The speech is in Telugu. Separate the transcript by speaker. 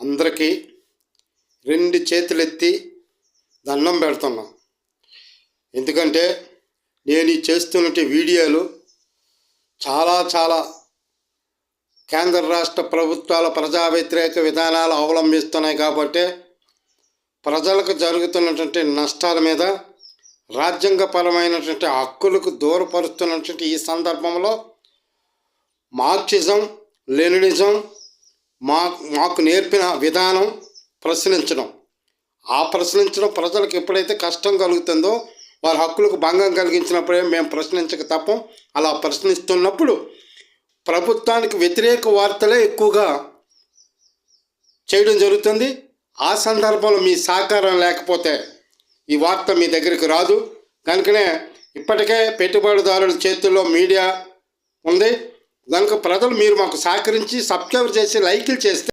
Speaker 1: అందరికీ రెండు చేతులెత్తి దండం పెడుతున్నాం. ఎందుకంటే నేను ఈ చేస్తున్నటువంటి వీడియోలు చాలా కేంద్ర రాష్ట్ర ప్రభుత్వాల ప్రజా వ్యతిరేక విధానాలు అవలంబిస్తున్నాయి. కాబట్టి ప్రజలకు జరుగుతున్నటువంటి నష్టాల మీద, రాజ్యాంగపరమైనటువంటి హక్కులకు దూరపరుస్తున్నటువంటి ఈ సందర్భంలో మార్క్సిజం లెనినిజం మాకు నేర్పిన విధానం ప్రశ్నించడం ప్రజలకు ఎప్పుడైతే కష్టం కలుగుతుందో, వారి హక్కులకు భంగం కలిగించినప్పుడే మేము ప్రశ్నించక తప్పం. అలా ప్రశ్నిస్తున్నప్పుడు ప్రభుత్వానికి వ్యతిరేక వార్తలే ఎక్కువగా చేయడం జరుగుతుంది. ఆ సందర్భంలో మీ సహకారం లేకపోతే ఈ వార్త మీ దగ్గరికి రాదు. కనుకనే ఇప్పటికే పెట్టుబడిదారుల చేతుల్లో మీడియా ఉంది. కనుక ప్రజలు మీరు మాకు సహకరించి సబ్స్క్రైబ్ చేసి లైకులు చేస్తే